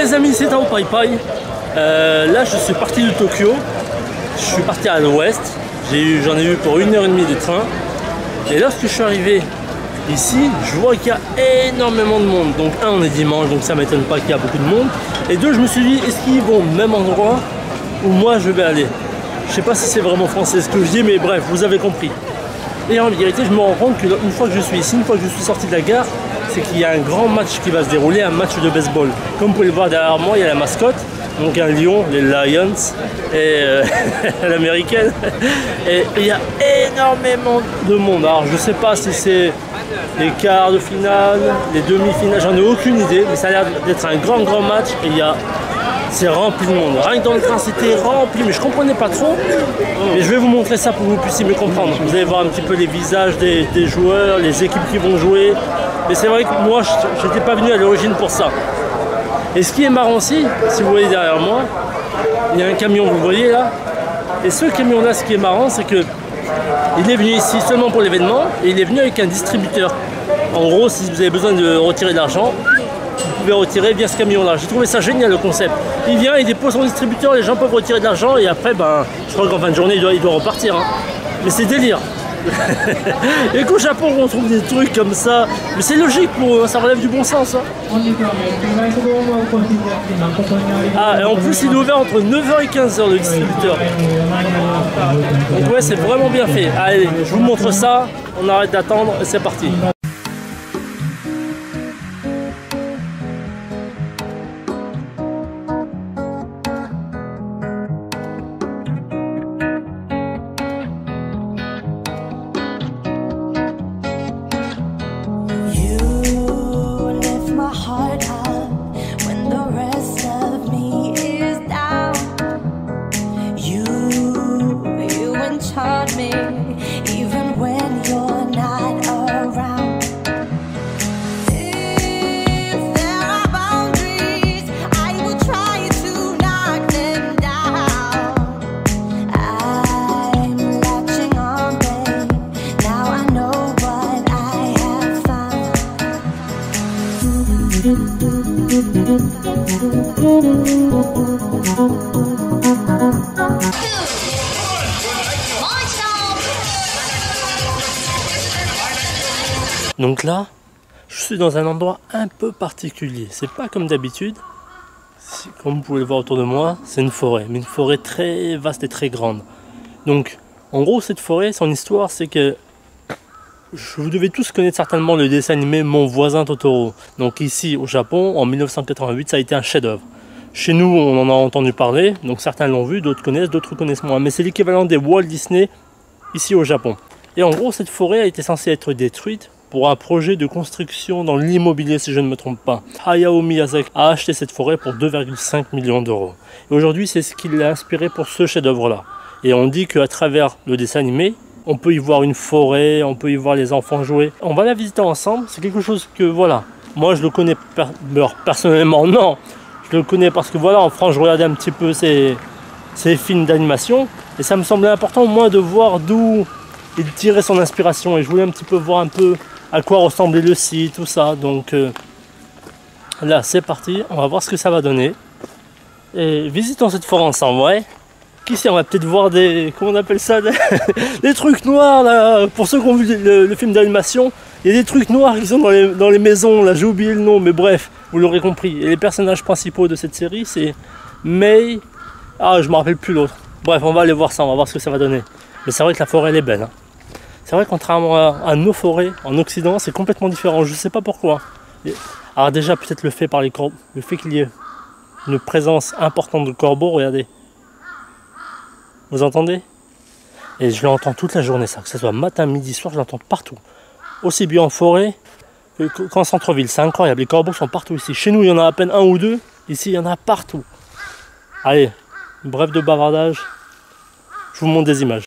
les amis, c'est Tao Pai Pai. Là je suis parti de Tokyo, je suis parti à l'ouest, j'en ai eu pour 1h30 de train. Et lorsque je suis arrivé ici, je vois qu'il y a énormément de monde. Donc un, on est dimanche, donc ça m'étonne pas qu'il y a beaucoup de monde. Et deux, je me suis dit, est-ce qu'ils vont au même endroit où moi je vais aller? Je sais pas si c'est vraiment français ce que je dis, mais bref, vous avez compris. Et en vérité, je me rends compte qu'une fois que je suis ici, une fois que je suis sorti de la gare, c'est qu'il y a un grand match qui va se dérouler, un match de baseball. Comme vous pouvez le voir derrière moi, il y a la mascotte, donc un lion, les Lions, et l'américaine. Et il y a énormément de monde. Alors je sais pas si c'est les quarts de finale, les demi-finales, j'en ai aucune idée, mais ça a l'air d'être un grand match et c'est rempli de monde. Rien que dans le train c'était rempli, mais je comprenais pas trop. Mais je vais vous montrer ça pour que vous puissiez me comprendre. Vous allez voir un petit peu les visages des joueurs, les équipes qui vont jouer. Mais c'est vrai que moi je n'étais pas venu à l'origine pour ça. Et ce qui est marrant aussi, si vous voyez derrière moi, il y a un camion, vous le voyez là. Et ce camion là, ce qui est marrant, c'est que il est venu ici seulement pour l'événement et il est venu avec un distributeur. En gros, si vous avez besoin de retirer de l'argent, vous pouvez retirer via ce camion là. J'ai trouvé ça génial le concept. Il vient, il dépose son distributeur, les gens peuvent retirer de l'argent et après, ben, je crois qu'en fin de journée, il doit repartir. Hein. Mais c'est délire. Et qu'au Japon on trouve des trucs comme ça, mais c'est logique pour eux, ça relève du bon sens. Hein. Ah, et en plus il est ouvert entre 9h et 15h le distributeur. Donc ouais, c'est vraiment bien fait. Allez, je vous montre ça, on arrête d'attendre et c'est parti. Donc là, je suis dans un endroit un peu particulier. C'est pas comme d'habitude. Comme vous pouvez le voir autour de moi, c'est une forêt, mais une forêt très vaste et très grande. Donc, en gros, cette forêt, son histoire, c'est que vous devez tous connaître certainement le dessin animé Mon voisin Totoro. Donc ici, au Japon, en 1988, ça a été un chef-d'œuvre. Chez nous, on en a entendu parler, donc certains l'ont vu, d'autres connaissent, d'autres connaissent moins. Mais c'est l'équivalent des Walt Disney ici au Japon. Et en gros, cette forêt a été censée être détruite pour un projet de construction dans l'immobilier, si je ne me trompe pas. Hayao Miyazaki a acheté cette forêt pour 2,5 millions d'euros. Et aujourd'hui, c'est ce qui l'a inspiré pour ce chef-d'œuvre-là. Et on dit qu'à travers le dessin animé, on peut y voir une forêt, on peut y voir les enfants jouer. On va la visiter ensemble, c'est quelque chose que, voilà, moi je le connais personnellement, non. Je le connais parce que, voilà, en France, je regardais un petit peu ces films d'animation. Et ça me semblait important, au moins, de voir d'où il tirait son inspiration. Et je voulais un petit peu voir un peu à quoi ressemblait le site, tout ça. Donc là, c'est parti. On va voir ce que ça va donner. Et visitons cette forêt ensemble, ouais. Qui sait, on va peut-être voir des... Comment on appelle ça? Des trucs noirs, là. Pour ceux qui ont vu le film d'animation, il y a des trucs noirs qui sont dans les maisons. Là, j'ai oublié le nom, mais bref, vous l'aurez compris. Et les personnages principaux de cette série, c'est Mei... Ah, je me rappelle plus l'autre. Bref, on va aller voir ça, on va voir ce que ça va donner. Mais c'est vrai que la forêt, elle est belle. Hein. C'est vrai, contrairement à nos forêts en Occident, c'est complètement différent. Je ne sais pas pourquoi. Alors déjà, peut-être le fait qu'il y ait une présence importante de corbeaux, regardez. Vous entendez? Et je l'entends toute la journée, ça. Que ce soit matin, midi, soir, je l'entends partout. Aussi bien en forêt qu'en centre-ville. C'est incroyable, les corbeaux sont partout ici. Chez nous, il y en a à peine un ou deux. Ici, il y en a partout. Allez, bref de bavardage. Je vous montre des images.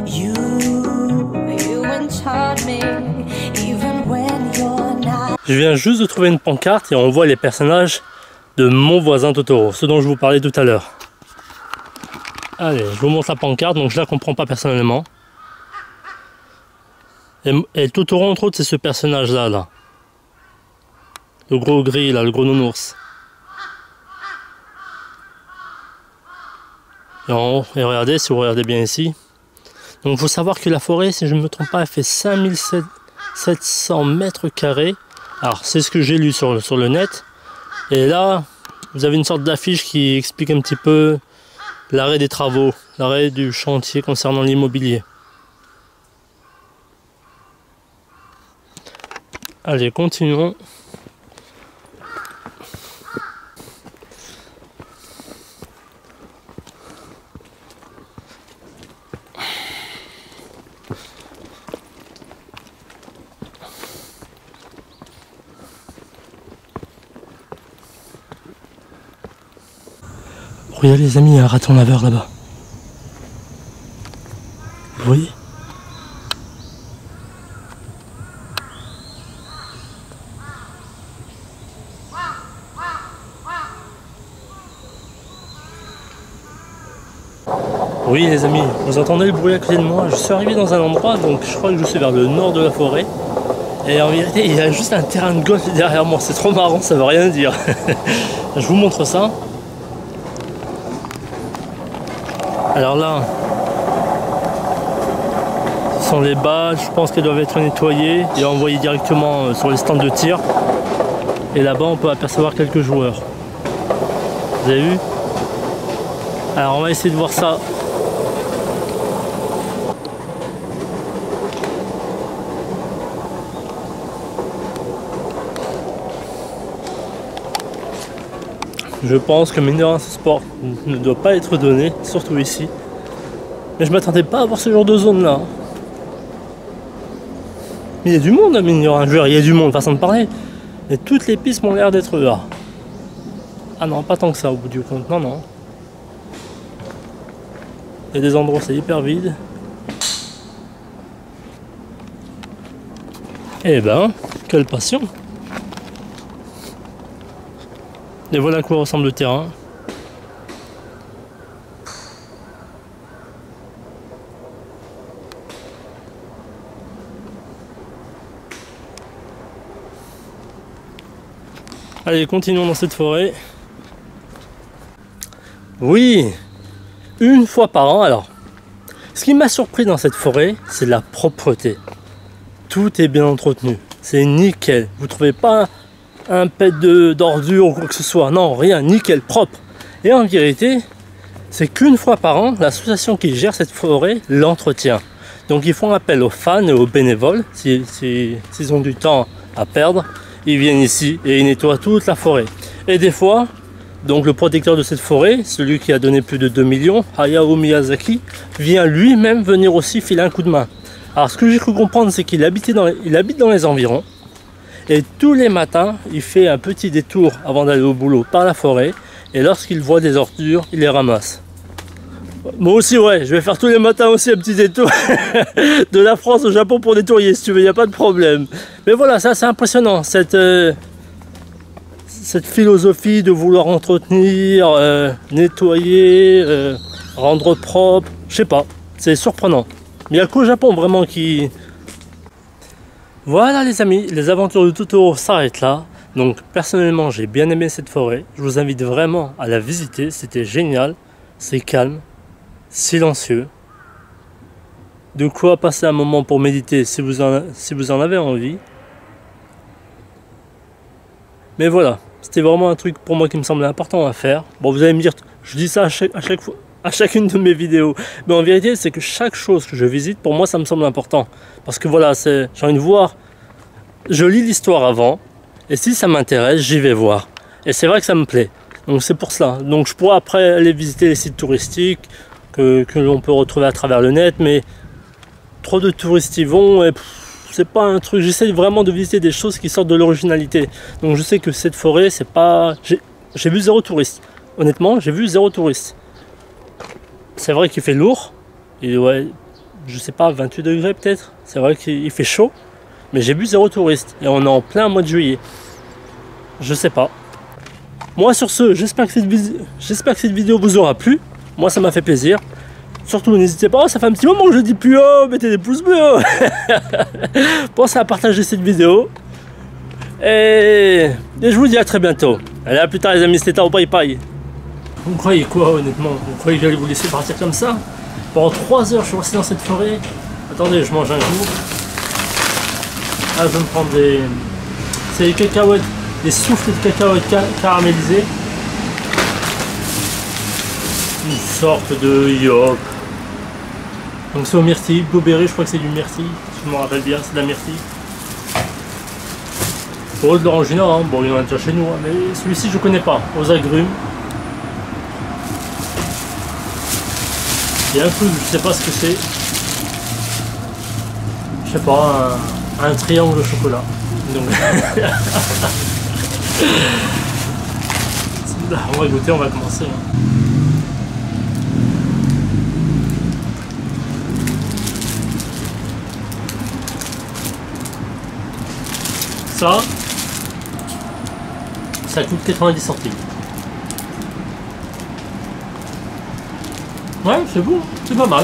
You Je viens juste de trouver une pancarte et on voit les personnages de Mon voisin Totoro, ce dont je vous parlais tout à l'heure. Allez, je vous montre la pancarte, donc je la comprends pas personnellement. Et Totoro, entre autres, c'est ce personnage-là, là. Le gros gris, là, le gros nounours. Et regardez, si vous regardez bien ici. Donc il faut savoir que la forêt, si je ne me trompe pas, elle fait 5700 mètres carrés. Alors c'est ce que j'ai lu sur le net. Et là, vous avez une sorte d'affiche qui explique un petit peu l'arrêt des travaux, l'arrêt du chantier concernant l'immobilier. Allez, continuons. Regardez les amis, il y a un raton laveur là-bas. Vous voyez? Oui les amis, vous entendez le bruit à côté de moi? Je suis arrivé dans un endroit, donc je crois que je suis vers le nord de la forêt. Et en vérité, il y a juste un terrain de golf derrière moi, c'est trop marrant, ça veut rien dire. Je vous montre ça. Alors là, ce sont les balles, je pense qu'elles doivent être nettoyées et envoyées directement sur les stands de tir. Et là-bas, on peut apercevoir quelques joueurs. Vous avez vu? Alors on va essayer de voir ça. Je pense que mine de rien, ce sport ne doit pas être donné, surtout ici. Mais je m'attendais pas à voir ce genre de zone là. Mais il y a du monde, mine de rien. Je veux dire, il y a du monde, façon de parler. Et toutes les pistes m'ont l'air d'être là. Ah non, pas tant que ça au bout du compte. Non, non. Il y a des endroits où c'est hyper vide. Eh ben, quelle passion! Et voilà à quoi ressemble le terrain. Allez, continuons dans cette forêt. Oui, une fois par an. Alors, ce qui m'a surpris dans cette forêt, c'est la propreté. Tout est bien entretenu. C'est nickel. Vous ne trouvez pas un pet d'ordure ou quoi que ce soit. Non, rien, nickel, propre. Et en vérité, c'est qu'une fois par an, l'association qui gère cette forêt l'entretient. Donc ils font appel aux fans et aux bénévoles, s'ils ont du temps à perdre, ils viennent ici et ils nettoient toute la forêt. Et des fois, donc le protecteur de cette forêt, celui qui a donné plus de 2 millions, Hayao Miyazaki, vient lui-même venir aussi filer un coup de main. Alors ce que j'ai cru comprendre, c'est qu'il habite dans les environs. Et tous les matins, il fait un petit détour avant d'aller au boulot par la forêt. Et lorsqu'il voit des ordures, il les ramasse. Moi aussi, ouais, je vais faire tous les matins aussi un petit détour de la France au Japon pour nettoyer, si tu veux, il n'y a pas de problème. Mais voilà, ça c'est impressionnant, cette philosophie de vouloir entretenir, nettoyer, rendre propre, je sais pas, c'est surprenant. Mais il n'y a qu'au Japon vraiment qui... Voilà les amis, les aventures de Totoro s'arrêtent là. Donc personnellement j'ai bien aimé cette forêt. Je vous invite vraiment à la visiter, c'était génial. C'est calme, silencieux. De quoi passer un moment pour méditer si vous en avez envie. Mais voilà, c'était vraiment un truc pour moi qui me semblait important à faire. Bon, vous allez me dire, je dis ça à chaque fois, à chacune de mes vidéos. Mais en vérité, c'est que chaque chose que je visite, pour moi, ça me semble important. Parce que voilà, j'ai envie de voir, je lis l'histoire avant, et si ça m'intéresse, j'y vais voir. Et c'est vrai que ça me plaît. Donc c'est pour cela. Donc je pourrais après aller visiter les sites touristiques que l'on peut retrouver à travers le net, mais trop de touristes y vont et c'est pas un truc. J'essaie vraiment de visiter des choses qui sortent de l'originalité. Donc je sais que cette forêt, c'est pas... J'ai vu 0 touriste. Honnêtement, j'ai vu 0 touriste. C'est vrai qu'il fait lourd. Et ouais, je sais pas, 28 degrés peut-être. C'est vrai qu'il fait chaud, mais j'ai vu 0 touriste et on est en plein mois de juillet. Je sais pas. Moi sur ce, j'espère que cette vidéo vous aura plu. Moi ça m'a fait plaisir. Surtout n'hésitez pas, ça fait un petit moment que je dis plus oh, mettez des pouces bleus. Pensez à partager cette vidéo. Et je vous dis à très bientôt. Allez, à plus tard les amis, c'était au bye bye. Vous croyez quoi honnêtement? Vous croyez que j'allais vous laisser partir comme ça? Pendant 3 heures je suis resté dans cette forêt. Attendez, je mange un jour. Ah, je vais me prendre des... C'est des cacahuètes, des souffles de cacahuètes caramélisées. Une sorte de yop. Donc c'est au myrtille, blueberry, je crois que c'est du myrtille, si je me rappelle bien, c'est de la myrtille. Pour eux de l'orangina, hein. Bon il y en a déjà chez nous, hein, mais celui-ci je connais pas, aux agrumes. Il y a un truc, je sais pas ce que c'est. Je sais pas, un triangle au chocolat. Donc... on va goûter, on va commencer. Hein. Ça coûte 90 centimes. Ouais, c'est bon, c'est pas mal.